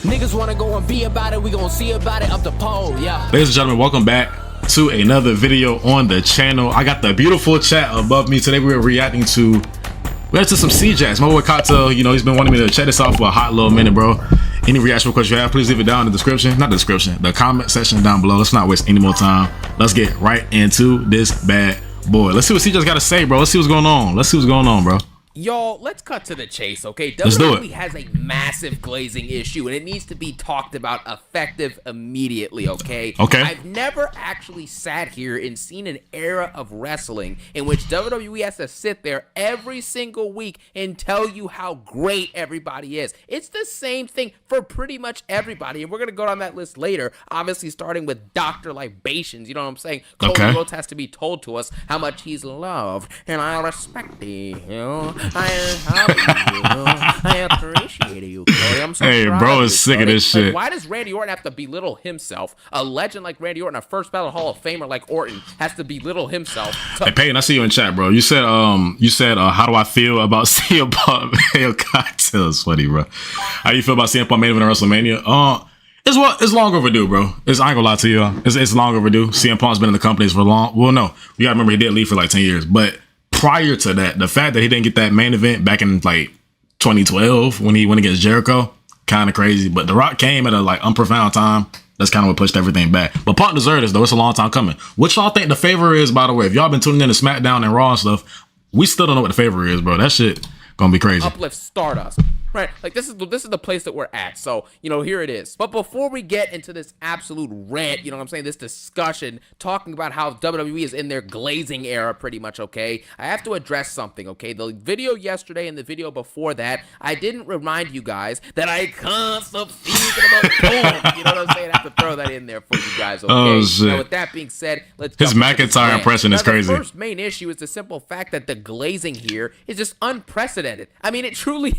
Niggas wanna go and be about it, we gonna see about it up the pole, yeah. Ladies and gentlemen, welcome back to another video on the channel. I got the beautiful chat above me. Today we're reacting to some Cjax. My boy Cocktail, you know, he's been wanting me to check this out for a hot little minute, bro. Any reaction requests you have, please leave it down in the description. Not the description, the comment section down below. Let's not waste any more time. Let's get right into this bad boy. Let's see what Cjax got to say, bro. Let's see what's going on. Let's see what's going on, bro. Y'all, let's cut to the chase, okay? Let's do it. WWE has a massive glazing issue, and it needs to be talked about effective immediately, okay? Okay. I've never actually sat here and seen an era of wrestling in which WWE has to sit there every single week and tell you how great everybody is. It's the same thing for pretty much everybody, and we're going to go down that list later, obviously starting with Dr. Libations, you know what I'm saying? Cody Rhodes has to be told to us how much he's loved, and I respect you. I appreciate you, Cody. I'm so hey, bro is sick of this shit. Like, why does Randy Orton have to belittle himself? A legend like Randy Orton, a first ballot Hall of Famer like Orton, has to belittle himself. Hey, Peyton, I see you in chat, bro. You said, how do I feel about CM Punk? Hey, Cocktail is funny, bro. How you feel about CM Punk main event at WrestleMania? It's long overdue, bro. I ain't gonna lie to you. It's long overdue. CM Punk's been in the companies for long. Well, no, you gotta remember he did leave for like 10 years, but prior to that, the fact that he didn't get that main event back in like 2012 when he went against Jericho, kind of crazy. But The Rock came at a like unprofound time. That's kind of what pushed everything back. But Punk deserved this though. It's a long time coming. What y'all think the favor is, by the way? If y'all been tuning in to SmackDown and Raw and stuff, we still don't know what the favor is, bro. That shit gonna be crazy. Uplift Stardust. Right, like this is the place that we're at. So, you know, here it is. But before we get into this absolute rant, you know what I'm saying, this discussion talking about how WWE is in their glazing era pretty much, okay, I have to address something, okay? The video yesterday and the video before that, I didn't remind you guys that I can't stop speaking about boom. You know what I'm saying? I have to throw that in there for you guys, okay? Oh, shit. Now, with that being said, let's his McIntyre impression is crazy. The first main issue is the simple fact that the glazing here is just unprecedented. I mean, it truly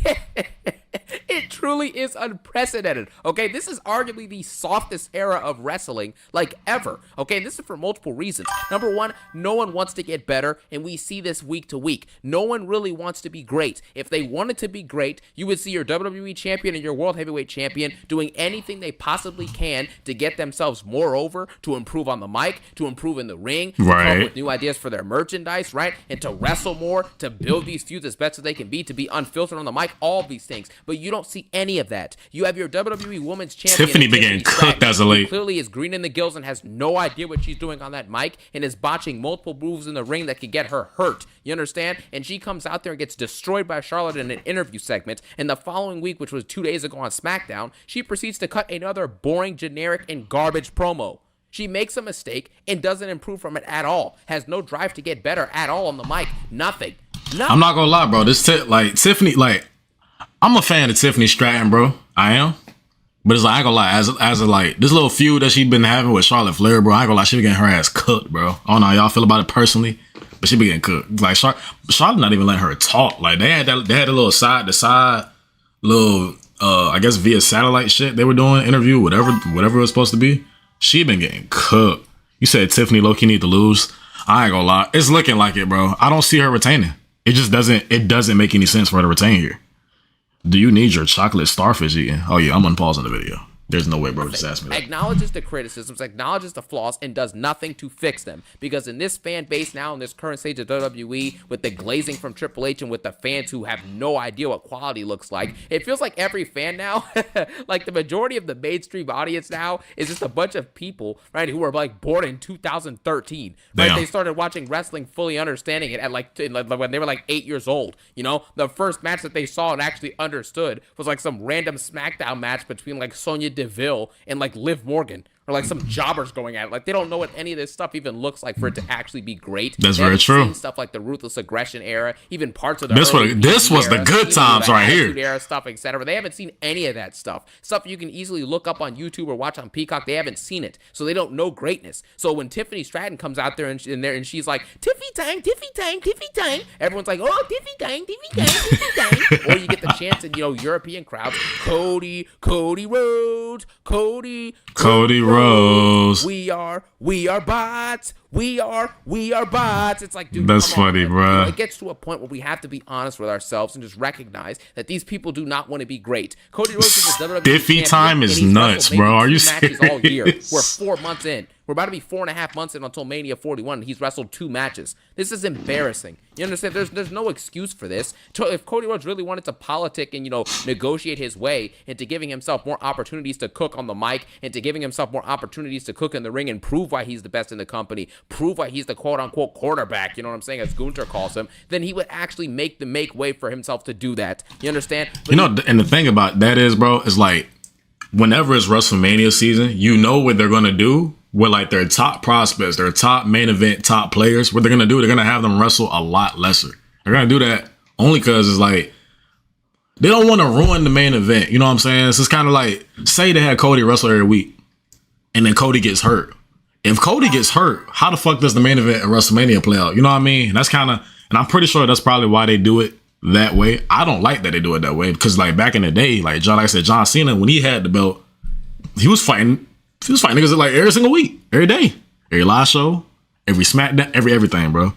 it truly is unprecedented, okay? This is arguably the softest era of wrestling, like, ever, okay? And this is for multiple reasons. Number one, no one wants to get better, and we see this week to week. No one really wants to be great. If they wanted to be great, you would see your WWE champion and your World Heavyweight champion doing anything they possibly can to get themselves more over, to improve on the mic, to improve in the ring, to come up with new ideas for their merchandise, right? And to wrestle more, to build these feuds as best as they can be, to be unfiltered on the mic, all of these things. But you don't see any of that. You have your WWE Women's Champion Tiffany began cooked as a late. Clearly is green in the gills and has no idea what she's doing on that mic and is botching multiple moves in the ring that could get her hurt. You understand? And she comes out there and gets destroyed by Charlotte in an interview segment. And the following week, which was 2 days ago on SmackDown, she proceeds to cut another boring, generic, and garbage promo. She makes a mistake and doesn't improve from it at all. Has no drive to get better at all on the mic. Nothing. I'm not gonna lie, bro. Tiffany, I'm a fan of Tiffany Stratton, bro. I am. But it's like, I ain't gonna lie, as a like, this little feud that she been having with Charlotte Flair, bro, I ain't gonna lie, she be getting her ass cooked, bro. I don't know how y'all feel about it personally, but she be getting cooked. Like, Charlotte not even letting her talk. Like, they had a little side-to-side, little, I guess via satellite shit they were doing, interview, whatever it was supposed to be. She been getting cooked. You said Tiffany low-key need to lose. I ain't gonna lie. It's looking like it, bro. I don't see her retaining. It just doesn't make any sense for her to retain here. Do you need your chocolate starfish eating? Oh yeah, I'm unpausing the video. There's no way, bro. Just ask me that. Acknowledges the criticisms, acknowledges the flaws, and does nothing to fix them. Because in this fan base now, in this current stage of WWE, with the glazing from Triple H and with the fans who have no idea what quality looks like, it feels like every fan now, like the majority of the mainstream audience now, is just a bunch of people, right, who were like born in 2013. Right? They started watching wrestling fully understanding it at like when they were like 8 years old. You know, the first match that they saw and actually understood was like some random SmackDown match between like Sonya Deville and like Liv Morgan. Or like some jobbers going at it. Like they don't know what any of this stuff even looks like for it to actually be great. That's very true. Stuff like the Ruthless Aggression era, even parts of the this was the good times right here. Era stuff, etc. They haven't seen any of that stuff. Stuff you can easily look up on YouTube or watch on Peacock. They haven't seen it, so they don't know greatness. So when Tiffany Stratton comes out there and she's like Tiffy Tang, Tiffy Tang, Tiffy Tang, everyone's like, oh Tiffy Tang, Tiffy Tang, Tiffy Tang. Or you get the chance in European crowds, Cody Rhodes, Cody Rhodes. Rose. We are bots. We are bots. It's like, dude, that's funny, on, bro. You know, it gets to a point where we have to be honest with ourselves and just recognize that these people do not want to be great. Cody Rhodes is a WWE Stiffy time is nuts, bro. Are you serious? All year. We're 4 months in. We're about to be 4.5 months in until Mania 41, and he's wrestled 2 matches. This is embarrassing. You understand? There's no excuse for this. If Cody Rhodes really wanted to politic and, you know, negotiate his way into giving himself more opportunities to cook on the mic, into giving himself more opportunities to cook in the ring and prove why he's the best in the company, prove why he's the quote-unquote quarterback, you know what I'm saying, as Gunther calls him, then he would actually make way for himself to do that. You understand? But you know, and the thing about that is, bro, is like, whenever it's WrestleMania season, you know what they're going to do with like their top prospects, their top main event, top players. What they're going to do, they're going to have them wrestle a lot lesser. They're going to do that only because it's like, they don't want to ruin the main event. You know what I'm saying? So it's kind of like, say they had Cody wrestle every week and then Cody gets hurt. If Cody gets hurt, how the fuck does the main event at WrestleMania play out? You know what I mean? That's kind of, and I'm pretty sure that's probably why they do it that way. I don't like that they do it that way because like back in the day, like I said, John Cena, when he had the belt, he was fighting niggas like every single week, every day, every live show, every SmackDown, everything, bro.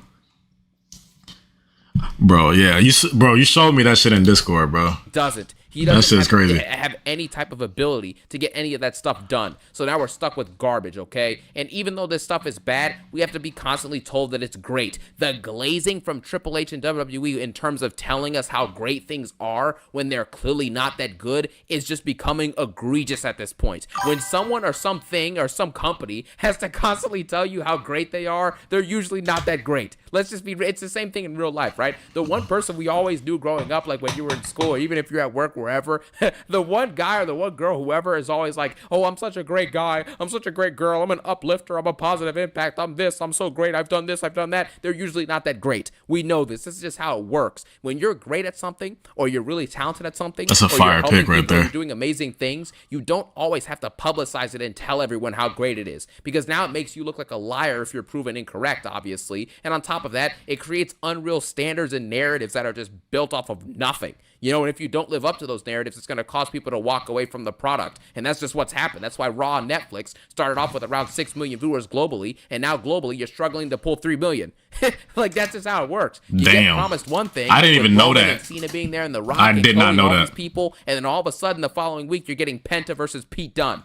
Bro, yeah, you showed me that shit in Discord, bro. Doesn't. He doesn't have any type of ability to get any of that stuff done. So now we're stuck with garbage, okay? And even though this stuff is bad, we have to be constantly told that it's great. The glazing from Triple H and WWE in terms of telling us how great things are when they're clearly not that good is just becoming egregious at this point. When someone or something or some company has to constantly tell you how great they are, they're usually not that great. Let's just be, it's the same thing in real life, right? The one person we always knew growing up, like when you were in school, or even if you're at work, wherever, the one guy or the one girl, whoever, is always like, oh, I'm such a great guy, I'm such a great girl, I'm an uplifter, I'm a positive impact, I'm this, I'm so great, I've done this, I've done that. They're usually not that great. We know this. This is just how it works. When you're great at something, or you're really talented at something, that's a fire pick right there. You're doing amazing things, you don't always have to publicize it and tell everyone how great it is, because now it makes you look like a liar if you're proven incorrect, obviously. And on top of that, it creates unreal standards and narratives that are just built off of nothing. You know, and if you don't live up to those narratives, it's going to cause people to walk away from the product. And that's just what's happened. That's why Raw on Netflix started off with around 6 million viewers globally, and now globally you're struggling to pull 3 million. Like, that's just how it works. You get promised one thing. I didn't even know that. And Cena being there, and The Rock, I did not know that. People, and then all of a sudden the following week you're getting Penta versus Pete Dunne.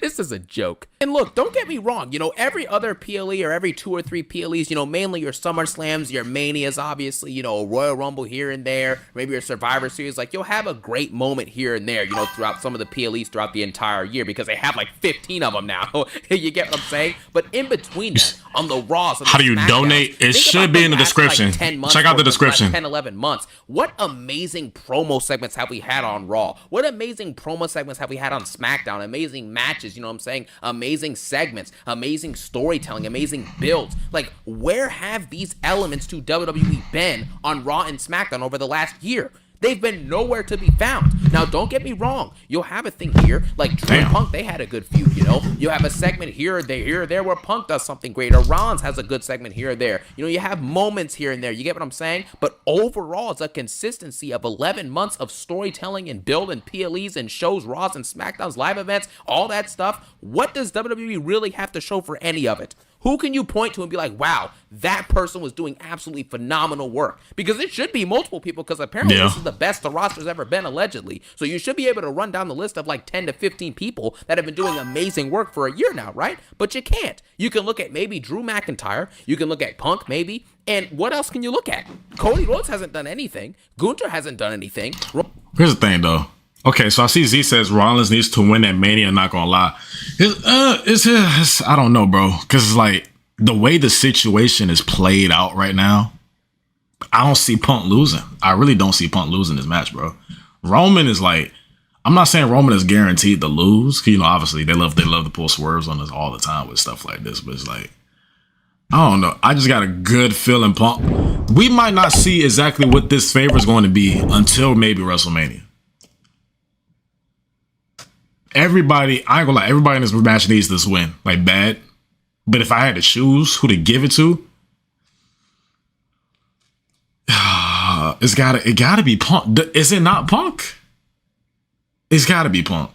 This is a joke. And look, don't get me wrong, you know, every other PLE or every 2 or 3 PLEs, you know, mainly your SummerSlams, your Manias, obviously, you know, a Royal Rumble here and there, maybe your Survivor Series, like, you'll have a great moment here and there, you know, throughout some of the PLEs throughout the entire year, because they have like 15 of them now. You get what I'm saying? But in between that, on the Raws, how do you donate? It should be in the description. Like check out the description. 10, 11 months. What amazing promo segments have we had on Raw? What amazing promo segments have we had on SmackDown? Amazing matches, you know what I'm saying? Amazing segments, amazing storytelling, amazing builds. Like, where have these elements to WWE been on Raw and SmackDown over the last year? They've been nowhere to be found. Now, don't get me wrong. You'll have a thing here, like Drew and Punk, they had a good feud, you know? You'll have a segment here or there where Punk does something great, or Rollins has a good segment here or there. You know, you have moments here and there. You get what I'm saying? But overall, it's a consistency of 11 months of storytelling and build and PLEs and shows, Raws and SmackDowns, live events, all that stuff. What does WWE really have to show for any of it? Who can you point to and be like, wow, that person was doing absolutely phenomenal work? Because it should be multiple people, because apparently this is the best the roster's ever been, allegedly. So you should be able to run down the list of like 10 to 15 people that have been doing amazing work for a year now, right? But you can't. You can look at maybe Drew McIntyre. You can look at Punk, maybe. And what else can you look at? Cody Rhodes hasn't done anything. Gunther hasn't done anything. Here's the thing, though. Okay, so I see Z says Rollins needs to win at Mania. Not gonna lie, it's I don't know, bro, because it's like the way the situation is played out right now. I don't see Punk losing. I really don't see Punk losing this match, bro. Roman is like, I'm not saying Roman is guaranteed to lose. You know, obviously they love to pull swerves on us all the time with stuff like this, but it's like, I don't know. I just got a good feeling Punk. We might not see exactly what this favor is going to be until maybe WrestleMania. Everybody, I ain't gonna lie, everybody in this match needs this win, like bad. But if I had to choose who to give it to, it gotta be Punk. Is it not Punk? It's gotta be Punk.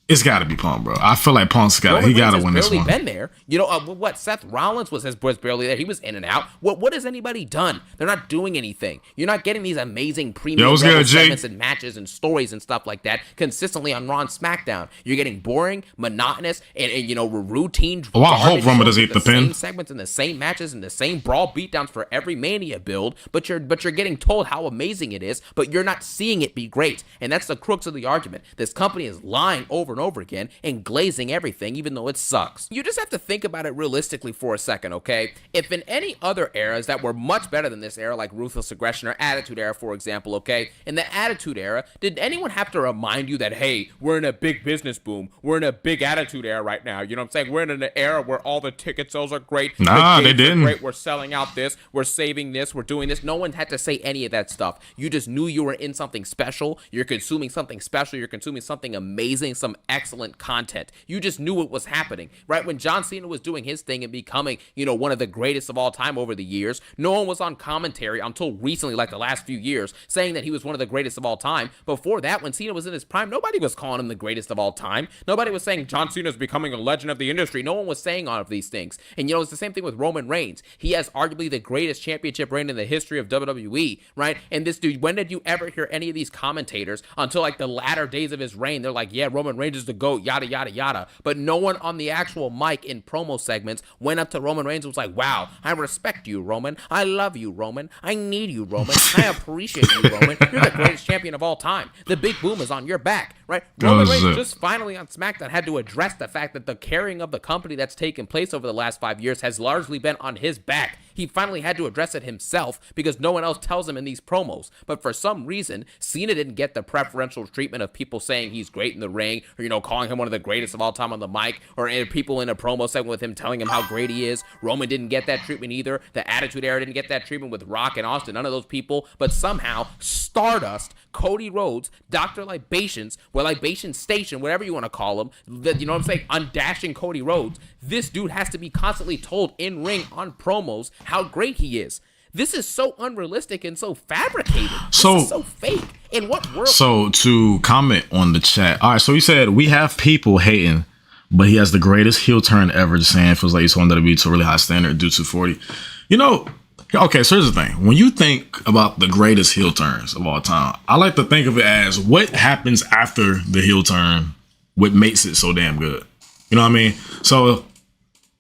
It's got to be Punk, bro. I feel like Punk's got Roman he got to Reigns win has this barely one. been there. You know, what Seth Rollins was barely there. He was in and out. What has anybody done? They're not doing anything. You're not getting these amazing premium segments and matches and stories and stuff like that consistently on Raw and SmackDown. You're getting boring, monotonous, and you know, routine. Oh, I hope Roman doesn't eat the pin. Same segments and the same matches and the same brawl beatdowns for every Mania build, but you're getting told how amazing it is, but you're not seeing it be great. And that's the crux of the argument. This company is lying over and over again and glazing everything, even though it sucks. You just have to think about it realistically for a second, okay? If in any other eras that were much better than this era, like Ruthless Aggression or Attitude Era, for example, okay? In the Attitude Era, did anyone have to remind you that, hey, we're in a big business boom, we're in a big Attitude Era right now, you know what I'm saying? We're in an era where all the ticket sales are great. Nah, they didn't. Great. We're selling out this, we're saving this, we're doing this. No one had to say any of that stuff. You just knew you were in something special, you're consuming something special, you're consuming something amazing, some excellent content. You just knew it was happening, right? When John Cena was doing his thing and becoming, you know, one of the greatest of all time over the years, no one was on commentary until recently, like the last few years, saying that he was one of the greatest of all time. Before that, when Cena was in his prime, nobody was calling him the greatest of all time. Nobody was saying John Cena is becoming a legend of the industry. No one was saying all of these things. And, you know, it's the same thing with Roman Reigns. He has arguably the greatest championship reign in the history of WWE, right? And this dude, when did you ever hear any of these commentators until like the latter days of his reign? They're like, yeah, Roman Reigns is the GOAT, yada, yada, yada. But no one on the actual mic in promo segments went up to Roman Reigns and was like, wow, I respect you, Roman. I love you, Roman. I need you, Roman. I appreciate you, Roman. You're the greatest champion of all time. The big boom is on your back, right? Roman Reigns just finally on SmackDown had to address the fact that the carrying of the company that's taken place over the last 5 years has largely been on his back. He finally had to address it himself because no one else tells him in these promos. But for some reason, Cena didn't get the preferential treatment of people saying he's great in the ring, or, you know, calling him one of the greatest of all time on the mic, or people in a promo segment with him telling him how great he is. Roman didn't get that treatment either. The Attitude Era didn't get that treatment with Rock and Austin. None of those people. But somehow, Stardust, Cody Rhodes, Dr. Libations, or Libation Station, whatever you want to call him, you know what I'm saying, undashing Cody Rhodes, this dude has to be constantly told in ring on promos how great he is. This is so unrealistic and so fabricated. This is so fake. In what world? So to comment on the chat, all right, so he said we have people hating, but he has the greatest heel turn ever. Just saying, feels like he's on WWE to a really high standard, due to 40. You know, okay, so here's the thing. When you think about the greatest heel turns of all time, I like to think of it as what happens after the heel turn, what makes it so damn good. You know what I mean? So,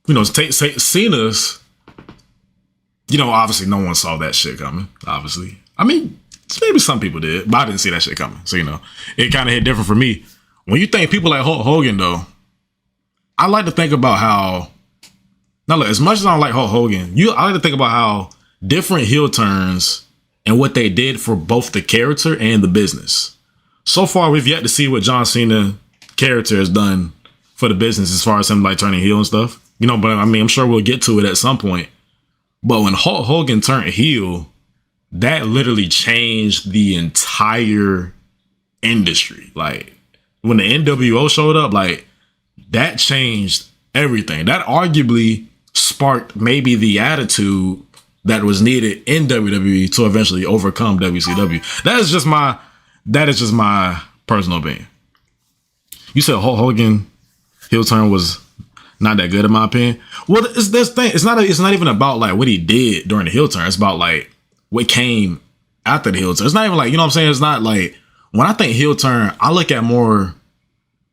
you know, take Cena's, you know, obviously no one saw that shit coming, obviously. I mean, maybe some people did, but I didn't see that shit coming. So, you know, it kind of hit different for me. When you think people like Hulk Hogan, though, I like to think about how, now look, as much as I don't like Hulk Hogan, I like to think about how different heel turns and what they did for both the character and the business. So far, we've yet to see what John Cena character has done for the business as far as him like turning heel and stuff. You know, but I mean, I'm sure we'll get to it at some point. But when Hulk Hogan turned heel, that literally changed the entire industry. Like, when the NWO showed up, like, that changed everything. That arguably sparked maybe the attitude that was needed in WWE to eventually overcome WCW. That is just my personal opinion. You said Hulk Hogan heel turn was not that good in my opinion. Well, it's this thing. It's not even about like what he did during the heel turn. It's about like what came after the heel turn. It's not even like, you know what I'm saying? It's not like, when I think heel turn, I look more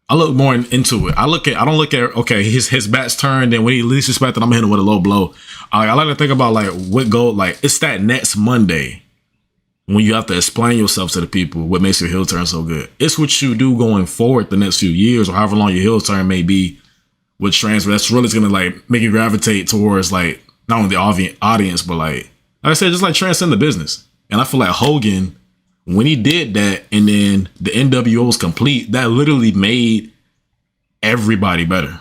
into it. I don't look at, okay, his back's turned, and when he least expected, I'm gonna hit him with a low blow. I like to think about like what go, like it's that next Monday when you have to explain yourself to the people what makes your heel turn so good. It's what you do going forward the next few years, or however long your heel turn may be, with transfer. That's really gonna like make you gravitate towards like not only the audience, but like I said, just like transcend the business. And I feel like Hogan, when he did that, and then the NWO was complete, that literally made everybody better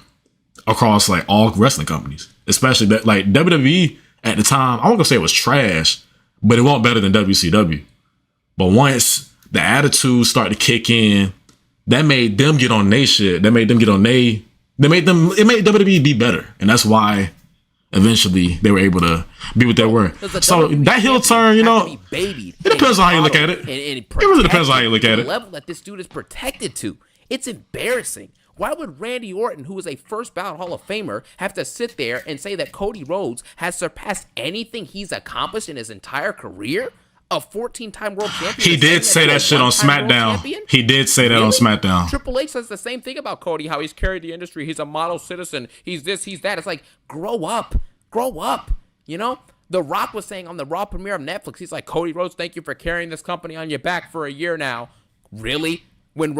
across like all wrestling companies, especially that like WWE at the time. I won't gonna say it was trash, but it wasn't better than WCW. But once the attitude started to kick in, that made them get on their shit. It made WWE be better, and that's why eventually they were able to be what they were. So that heel turn, you know, it depends on how you look at it. It really depends on how you look at it. The level that this dude is protected to, it's embarrassing. Why would Randy Orton, who is a first ballot Hall of Famer, have to sit there and say that Cody Rhodes has surpassed anything he's accomplished in his entire career? A 14-time world champion. He did say that shit on SmackDown. He did say that on SmackDown. Triple H says the same thing about Cody, how he's carried the industry. He's a model citizen. He's this, he's that. It's like, grow up. Grow up. You know? The Rock was saying on the Raw premiere of Netflix, he's like, Cody Rhodes, thank you for carrying this company on your back for a year now. Really? When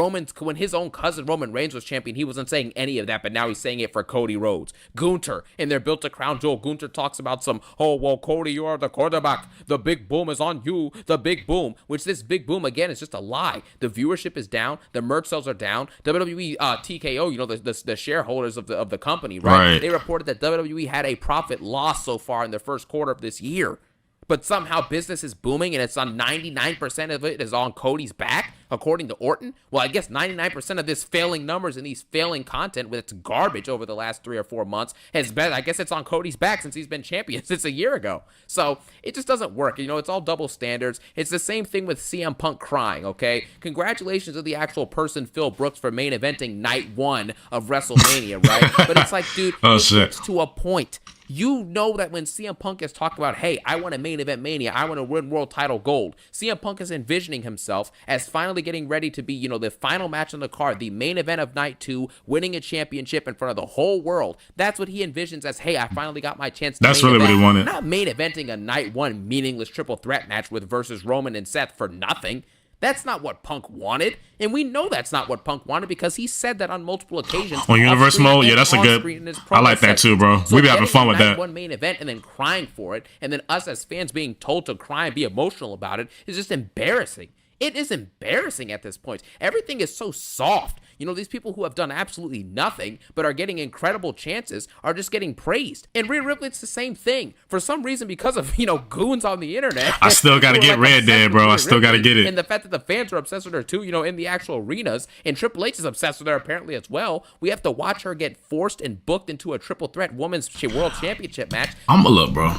his own cousin Roman Reigns was champion, he wasn't saying any of that, but now he's saying it for Cody Rhodes. Gunther, in their Built to Crown Jewel, Gunther talks about Cody, you are the quarterback. The big boom is on you. The big boom, which this big boom, again, is just a lie. The viewership is down. The merch sales are down. WWE, TKO, you know, the shareholders of the company, right? They reported that WWE had a profit loss so far in the first quarter of this year. But somehow business is booming and it's on 99% of it is on Cody's back, according to Orton. Well, I guess 99% of this failing numbers and these failing content with its garbage over the last 3 or 4 months has been, I guess it's on Cody's back since he's been champion since a year ago. So it just doesn't work. You know, it's all double standards. It's the same thing with CM Punk crying, okay? Congratulations to the actual person, Phil Brooks, for main eventing night 1 of WrestleMania, right? But it's like, dude, it's to a point. You know that when CM Punk is talking about, hey, I want to main event Mania, I want to win world title gold, CM Punk is envisioning himself as finally getting ready to be, you know, the final match on the card, the main event of night 2, winning a championship in front of the whole world. That's what he envisions as, hey, I finally got my chance to That's really what he wanted. Not main eventing a night 1 meaningless triple threat match with versus Roman and Seth for nothing. That's not what Punk wanted, and we know that's not what Punk wanted because he said that on multiple occasions. On Universe Mode, yeah, that's a good. I like that too, bro. So we be having fun with that. One main event and then crying for it, and then us as fans being told to cry and be emotional about it is just embarrassing. It is embarrassing at this point. Everything is so soft. You know, these people who have done absolutely nothing but are getting incredible chances are just getting praised. And Rhea Ripley, it's the same thing. For some reason, because of, you know, goons on the internet. I still got to get Red Dead, bro. I still got to get it. And the fact that the fans are obsessed with her too, you know, in the actual arenas. And Triple H is obsessed with her apparently as well. We have to watch her get forced and booked into a triple threat women's world championship match. Look, bro.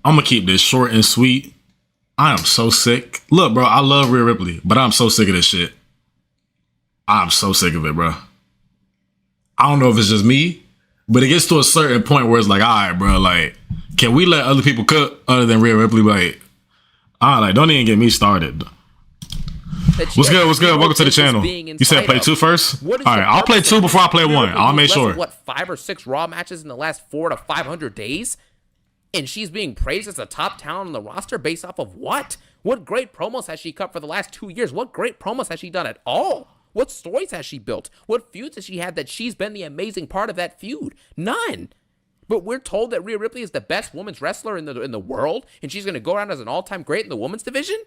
I'm going to keep this short and sweet. I am so sick. Look, bro, I love Rhea Ripley, but I'm so sick of this shit. I'm so sick of it, bro. I don't know if it's just me, but it gets to a certain point where it's like, all right, bro, like, can we let other people cook other than Rhea Ripley? Like, don't even get me started. What's good? What's good? Welcome to the channel. You said play 2 first? All right, I'll play 2 before I play 1. I'll make sure. What, 5 or 6 Raw matches in the last 400 to 500 days? And she's being praised as a top talent on the roster based off of what? What great promos has she cut for the last 2 years? What great promos has she done at all? What stories has she built? What feuds has she had that she's been the amazing part of that feud? None. But we're told that Rhea Ripley is the best women's wrestler in the world, and she's going to go around as an all-time great in the women's division?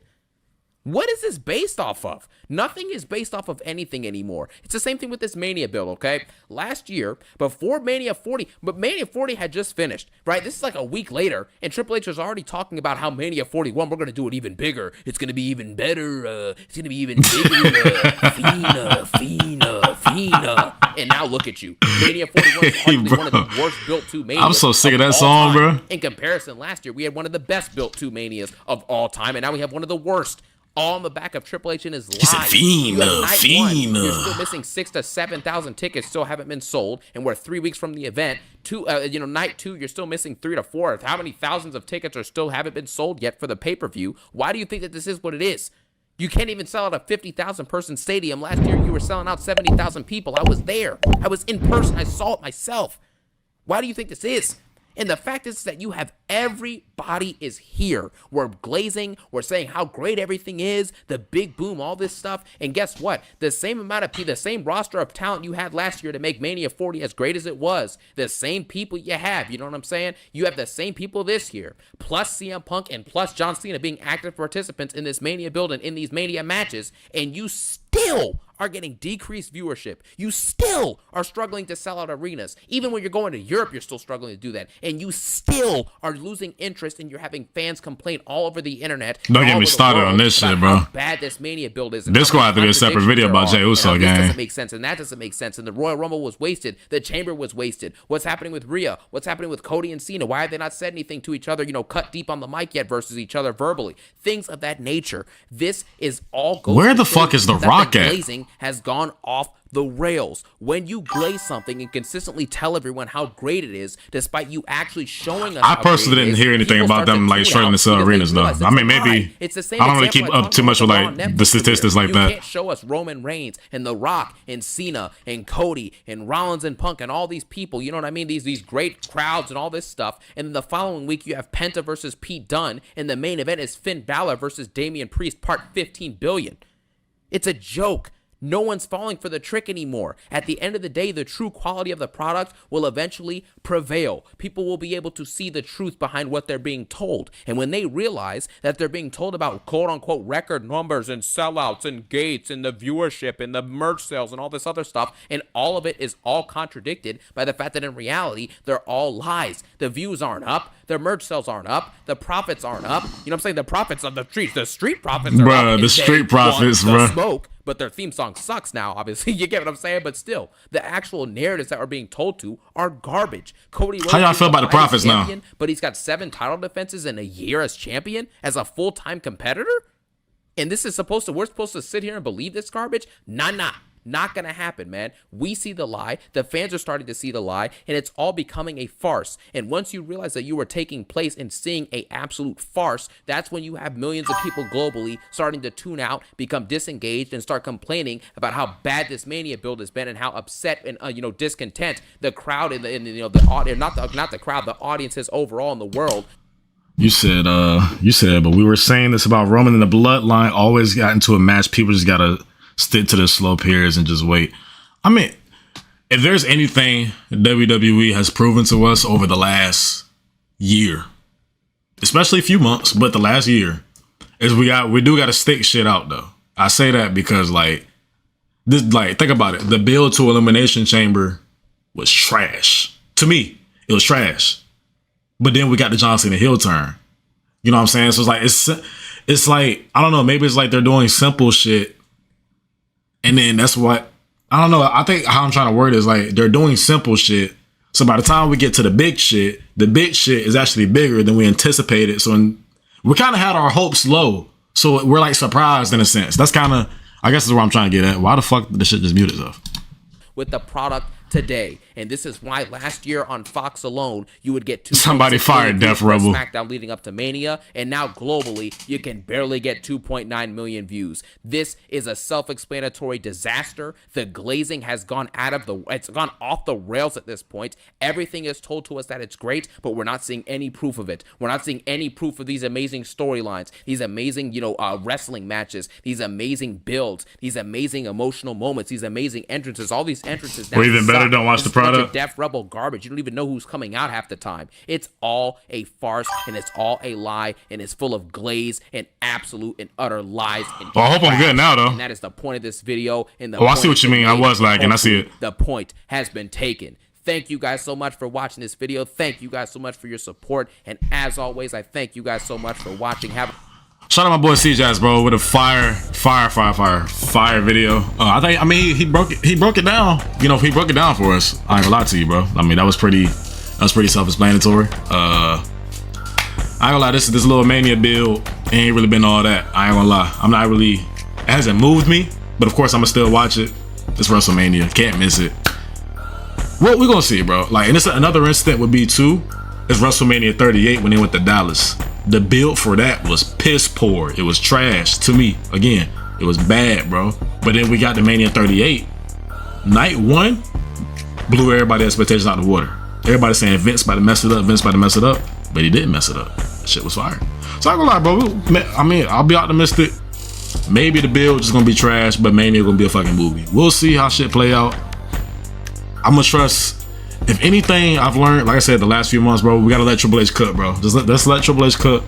What is this based off of? Nothing is based off of anything anymore. It's the same thing with this Mania build, okay? Last year, before Mania 40, but Mania 40 had just finished, right? This is like a week later, and Triple H was already talking about how Mania 41, we're going to do it even bigger. It's going to be even better. It's going to be even bigger. Fina. And now look at you. Mania 41 is arguably one of the worst built 2 Manias. I'm so sick of that song, bro. In comparison, last year, we had one of the best built 2 Manias of all time, and now we have one of the worst. All on the back of Triple H and his lies. Fina. You're still missing 6,000 to 7,000 tickets still haven't been sold, and we're 3 weeks from the event. Night 2, you're still missing 3 to 4. How many thousands of tickets are still haven't been sold yet for the pay-per-view? Why do you think that this is what it is? You can't even sell out a 50,000 person stadium. Last year, you were selling out 70,000 people. I was there. I was in person. I saw it myself. Why do you think this is? And the fact is that you have everybody is here. We're glazing. We're saying how great everything is. The big boom, all this stuff. And guess what? The same roster of talent you had last year to make Mania 40 as great as it was. The same people you have. You know what I'm saying? You have the same people this year. Plus CM Punk and plus John Cena being active participants in this Mania build and in these Mania matches. And you still are getting decreased viewership. You still are struggling to sell out arenas. Even when you're going to Europe, you're still struggling to do that. And you still are losing interest and you're having fans complain all over the internet. Don't get me started on this shit, bro. How bad this Mania build is. This gonna have to be a separate video about Jey Uso, gang. This doesn't make sense and that doesn't make sense. And the Royal Rumble was wasted. The Chamber was wasted. What's happening with Rhea? What's happening with Cody and Cena? Why have they not said anything to each other, cut deep on the mic yet versus each other verbally? Things of that nature. This is all going. Where the fuck is The Rock at? has gone off the rails. When you glaze something and consistently tell everyone how great it is, despite you actually showing us, I personally didn't hear anything about them like struggling to sell arenas though. I mean, maybe it's the same. I don't really keep up too much with like the statistics like that. You can't show us Roman Reigns and The Rock and Cena and Cody and Rollins and Punk and all these people. You know what I mean? These great crowds and all this stuff. And then the following week you have Penta versus Pete Dunne, and the main event is Finn Balor versus Damian Priest, part 15 billion. It's a joke. No one's falling for the trick anymore. At the end of the day, the true quality of the product will eventually prevail. People will be able to see the truth behind what they're being told. And when they realize that they're being told about quote-unquote record numbers and sellouts and gates and the viewership and the merch sales and all this other stuff, and all of it is all contradicted by the fact that in reality, they're all lies. The views aren't up. The merch sales aren't up. The profits aren't up. You know what I'm saying? The profits of the street profits are up. Bruh, the street profits, bruh. Smoke, but their theme song sucks now, obviously. You get what I'm saying? But still, the actual narratives that are being told to are garbage. Cody Rhodes, how y'all feel about the profits now? But he's got 7 title defenses in a year as champion, as a full-time competitor? And this is we're supposed to sit here and believe this garbage? Nah. Not gonna happen, man. We see the lie. The fans are starting to see the lie, and it's all becoming a farce. And once you realize that you are taking place and seeing a absolute farce, that's when you have millions of people globally starting to tune out, become disengaged, and start complaining about how bad this Mania build has been and how upset and discontent the crowd and the audience, not the crowd, the audiences overall in the world. You said, but we were saying this about Roman and the Bloodline always got into a match. People just gotta stick to the slow periods and just wait. I mean, if there's anything WWE has proven to us over the last year, especially a few months, but the last year, is we do got to stick shit out though. I say that because think about it. The build to Elimination Chamber was trash. To me, it was trash. But then we got the John Cena heel turn. You know what I'm saying? So it's like I don't know. Maybe it's like they're doing simple shit. And then that's what, I don't know. I think how I'm trying to word it is like they're doing simple shit. So by the time we get to the big shit is actually bigger than we anticipated. So we kind of had our hopes low. So we're like surprised in a sense. That's kind of, I guess is where I'm trying to get at. Why the fuck did the shit just mute itself? With the product today, and this is why last year on Fox alone you would get somebody fired Def Rebel SmackDown leading up to Mania, and now globally you can barely get 2.9 million views. This is a self-explanatory disaster. The glazing has gone off the rails at this point. Everything is told to us that it's great, but we're not seeing any proof of it. We're not seeing any proof of these amazing storylines, these amazing wrestling matches, these amazing builds, these amazing emotional moments, these amazing entrances. All these entrances now, or even better, don't watch the product. Def Rebel garbage. You don't even know who's coming out half the time. It's all a farce, and it's all a lie, and it's full of glaze and absolute and utter lies. And I hope I'm good now, though. And that is the point of this video. And I see what you mean. I was lagging. I see it. The point has been taken. Thank you guys so much for watching this video. Thank you guys so much for your support. And as always, I thank you guys so much for watching. Shout out my boy Cjax, bro, with a fire video. He broke it down. He broke it down for us. I ain't gonna lie to you, bro. I mean, that was pretty self-explanatory. I ain't gonna lie, this little Mania build ain't really been all that. I ain't gonna lie. It hasn't moved me, but of course I'm gonna still watch it. It's WrestleMania, can't miss it. Well, we're gonna see, bro. And it's another incident would be too, is WrestleMania 38 when they went to Dallas. The build for that was piss poor. It was trash to me. Again, it was bad, bro. But then we got the Mania 38. Night 1 blew everybody's expectations out of the water. Everybody saying Vince about to mess it up, but he didn't mess it up. That shit was fire. So I ain't gonna lie, bro. I'll be optimistic. Maybe the build just gonna be trash, but Mania gonna be a fucking movie. We'll see how shit play out. I'm gonna trust. If anything I've learned, like I said, the last few months, bro, we gotta let Triple H cook, bro. Let's let Triple H cook.